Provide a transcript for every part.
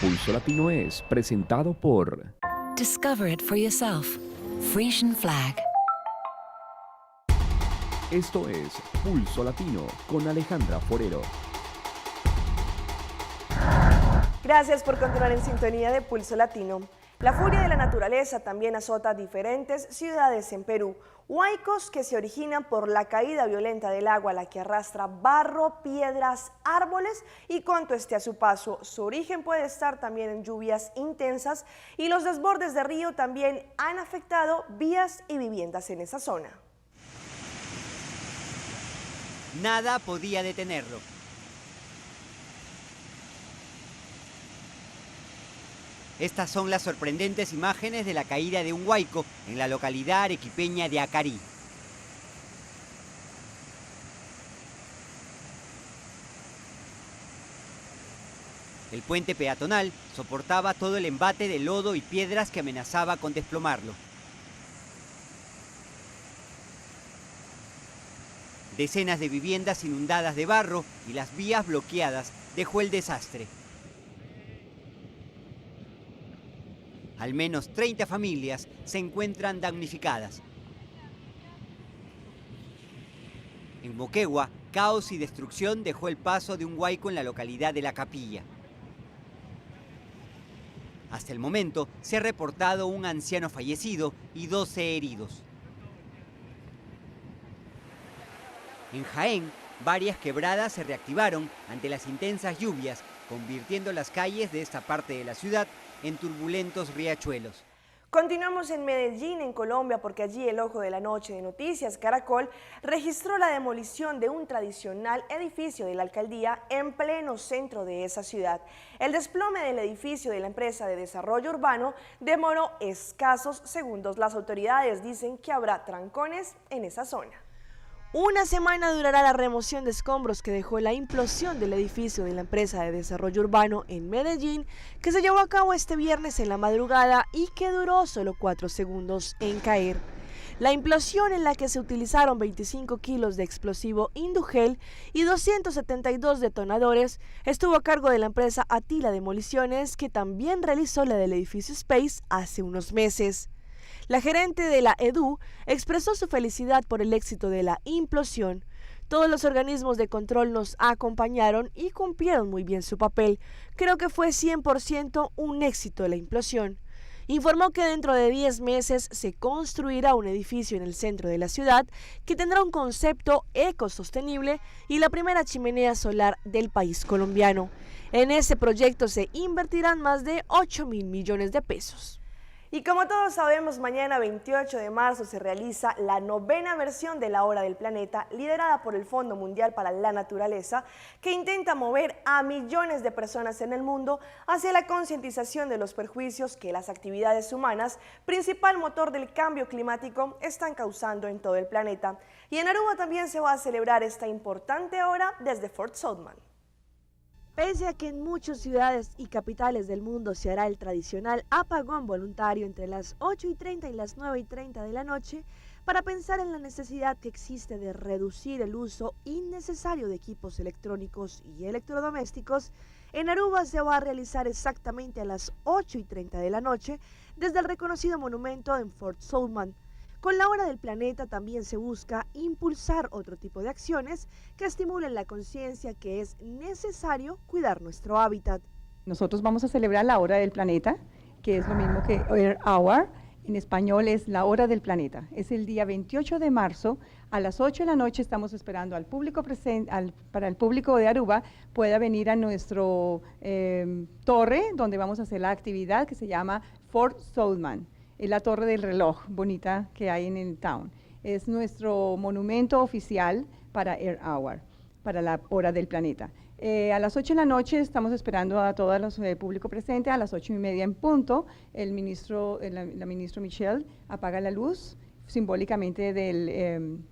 Pulso Latino es presentado por Discover it for yourself. Frisian Flag. Esto es Pulso Latino con Alejandra Forero. Gracias por continuar en sintonía de Pulso Latino. La furia de la naturaleza también azota diferentes ciudades en Perú. Huaicos que se originan por la caída violenta del agua, la que arrastra barro, piedras, árboles y cuanto esté a su paso. Su origen puede estar también en lluvias intensas y los desbordes de río también han afectado vías y viviendas en esa zona. Nada podía detenerlo. Estas son las sorprendentes imágenes de la caída de un huaico en la localidad arequipeña de Acarí. El puente peatonal soportaba todo el embate de lodo y piedras que amenazaba con desplomarlo. Decenas de viviendas inundadas de barro y las vías bloqueadas dejó el desastre. Al menos 30 familias se encuentran damnificadas. En Moquegua, caos y destrucción dejó el paso de un huaico en la localidad de La Capilla. Hasta el momento se ha reportado un anciano fallecido y 12 heridos. En Jaén, varias quebradas se reactivaron ante las intensas lluvias, convirtiendo las calles de esta parte de la ciudad en turbulentos riachuelos. Continuamos en Medellín, en Colombia, porque allí el Ojo de la Noche de Noticias Caracol registró la demolición de un tradicional edificio de la alcaldía en pleno centro de esa ciudad. El desplome del edificio de la empresa de desarrollo urbano demoró escasos segundos. Las autoridades dicen que habrá trancones en esa zona. Una semana durará la remoción de escombros que dejó la implosión del edificio de la empresa de desarrollo urbano en Medellín, que se llevó a cabo este viernes en la madrugada y que duró solo 4 segundos en caer. La implosión, en la que se utilizaron 25 kilos de explosivo Indugel y 272 detonadores, estuvo a cargo de la empresa Atila Demoliciones, que también realizó la del edificio Space hace unos meses. La gerente de la EDU expresó su felicidad por el éxito de la implosión. Todos los organismos de control nos acompañaron y cumplieron muy bien su papel. Creo que fue 100% un éxito la implosión. Informó que dentro de 10 meses se construirá un edificio en el centro de la ciudad que tendrá un concepto ecosostenible y la primera chimenea solar del país colombiano. En ese proyecto se invertirán más de 8.000 millones de pesos. Y como todos sabemos, mañana 28 de marzo se realiza la 9ª versión de la Hora del Planeta, liderada por el Fondo Mundial para la Naturaleza, que intenta mover a millones de personas en el mundo hacia la concientización de los perjuicios que las actividades humanas, principal motor del cambio climático, están causando en todo el planeta. Y en Aruba también se va a celebrar esta importante hora desde Fort Southman. Pese a que en muchas ciudades y capitales del mundo se hará el tradicional apagón voluntario entre las 8:30 y las 9:30 de la noche, para pensar en la necesidad que existe de reducir el uso innecesario de equipos electrónicos y electrodomésticos, en Aruba se va a realizar exactamente a las 8:30 de la noche desde el reconocido monumento en Fort Southman. Con la Hora del Planeta también se busca impulsar otro tipo de acciones que estimulen la conciencia que es necesario cuidar nuestro hábitat. Nosotros vamos a celebrar la Hora del Planeta, que es lo mismo que Earth Hour, en español es la Hora del Planeta. Es el día 28 de marzo, a las 8 de la noche estamos esperando al público para el público de Aruba pueda venir a nuestro torre, donde vamos a hacer la actividad que se llama Fort Southman. Es la torre del reloj bonita que hay en el town. Es nuestro monumento oficial para Earth Hour, para la Hora del Planeta. A las 8 de la noche estamos esperando a todo el público presente. A las 8:30 en punto, la ministra Michelle apaga la luz simbólicamente del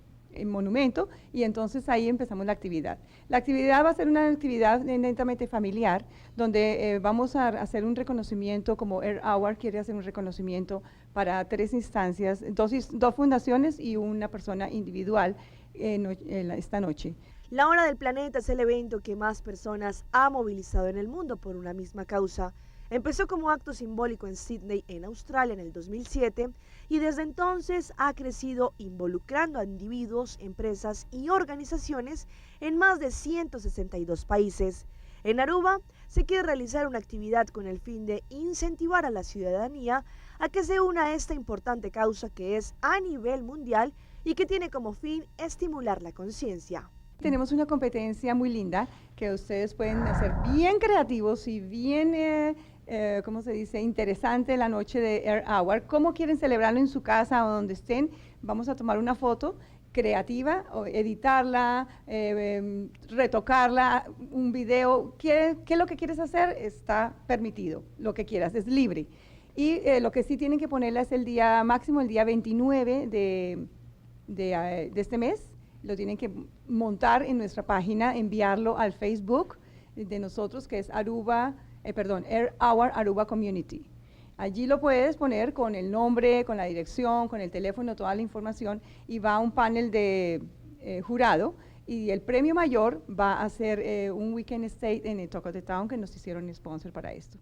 monumento, y entonces ahí empezamos la actividad. La actividad va a ser una actividad netamente familiar, donde vamos a hacer un reconocimiento, como Earth Hour quiere hacer un reconocimiento para 3 instancias, dos fundaciones y una persona individual esta noche. La Hora del Planeta es el evento que más personas ha movilizado en el mundo por una misma causa. Empezó como acto simbólico en Sydney, en Australia, en el 2007 y desde entonces ha crecido involucrando a individuos, empresas y organizaciones en más de 162 países. En Aruba se quiere realizar una actividad con el fin de incentivar a la ciudadanía a que se una a esta importante causa que es a nivel mundial y que tiene como fin estimular la conciencia. Tenemos una competencia muy linda que ustedes pueden hacer bien creativos y bien, ¿cómo se dice?, interesante la noche de Air Hour. ¿Cómo quieren celebrarlo en su casa o donde estén? Vamos a tomar una foto creativa, o editarla, retocarla, un video. ¿Qué es lo que quieres hacer? Está permitido, lo que quieras, es libre. Y lo que sí tienen que ponerla es el día máximo, el día 29 de este mes. Lo tienen que montar en nuestra página, enviarlo al Facebook de nosotros, que es Air Hour Aruba Community. Allí lo puedes poner con el nombre, con la dirección, con el teléfono, toda la información, y va a un panel de jurado, y el premio mayor va a ser un weekend stay en el Talk of the Town, que nos hicieron sponsor para esto.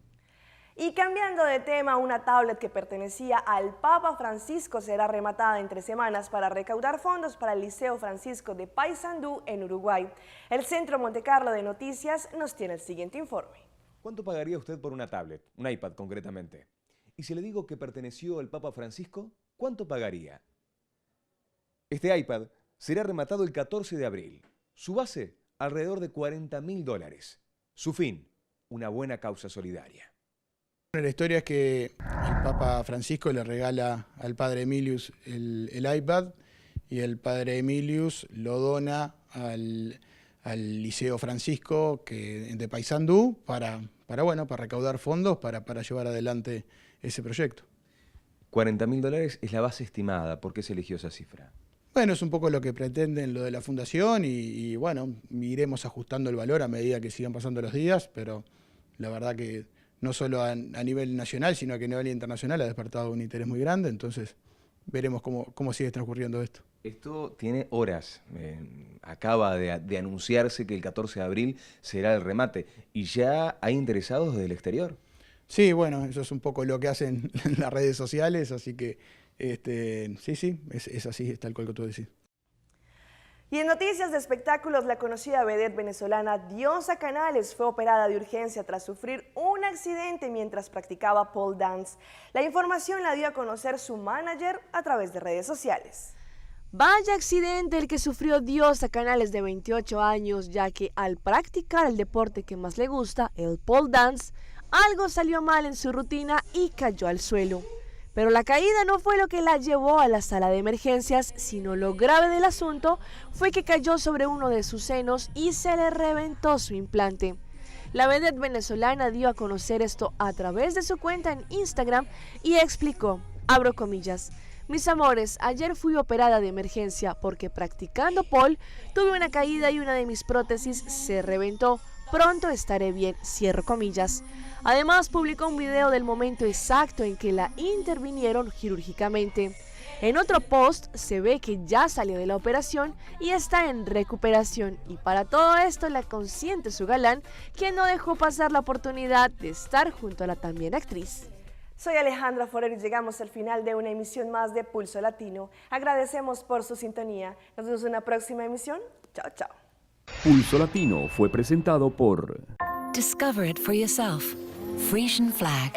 Y cambiando de tema, una tablet que pertenecía al Papa Francisco será rematada en 3 semanas para recaudar fondos para el Liceo Francisco de Paysandú en Uruguay. El Centro Montecarlo de Noticias nos tiene el siguiente informe. ¿Cuánto pagaría usted por una tablet, un iPad concretamente? Y si le digo que perteneció al Papa Francisco, ¿cuánto pagaría? Este iPad será rematado el 14 de abril. Su base, alrededor de $40.000. Su fin, una buena causa solidaria. La historia es que el Papa Francisco le regala al Padre Emilius el iPad y el Padre Emilius lo dona al Liceo Francisco de Paysandú para recaudar fondos para llevar adelante ese proyecto. $40.000 es la base estimada. ¿Por qué se eligió esa cifra? Bueno, es un poco lo que pretenden lo de la fundación y bueno, iremos ajustando el valor a medida que sigan pasando los días, pero la verdad que no solo a nivel nacional, sino que a nivel internacional ha despertado un interés muy grande, entonces veremos cómo sigue transcurriendo esto. Esto tiene horas. Acaba de anunciarse que el 14 de abril será el remate y ya hay interesados desde el exterior. Sí, bueno, eso es un poco lo que hacen en las redes sociales, así que sí, es así, es tal cual que tú decís. Y en noticias de espectáculos, la conocida vedette venezolana Diosa Canales fue operada de urgencia tras sufrir un accidente mientras practicaba pole dance. La información la dio a conocer su manager a través de redes sociales. Vaya accidente el que sufrió Diosa Canales, de 28 años, ya que al practicar el deporte que más le gusta, el pole dance, algo salió mal en su rutina y cayó al suelo. Pero la caída no fue lo que la llevó a la sala de emergencias, sino lo grave del asunto fue que cayó sobre uno de sus senos y se le reventó su implante. La vedette venezolana dio a conocer esto a través de su cuenta en Instagram y explicó, abro comillas, mis amores, ayer fui operada de emergencia porque practicando pole tuve una caída y una de mis prótesis se reventó. Pronto estaré bien, cierro comillas. Además, publicó un video del momento exacto en que la intervinieron quirúrgicamente. En otro post se ve que ya salió de la operación y está en recuperación. Y para todo esto la consiente su galán, quien no dejó pasar la oportunidad de estar junto a la también actriz. Soy Alejandra Forero y llegamos al final de una emisión más de Pulso Latino. Agradecemos por su sintonía. Nos vemos en una próxima emisión. Chao, chao. Pulso Latino fue presentado por... Discover it for yourself. Frisian Flag.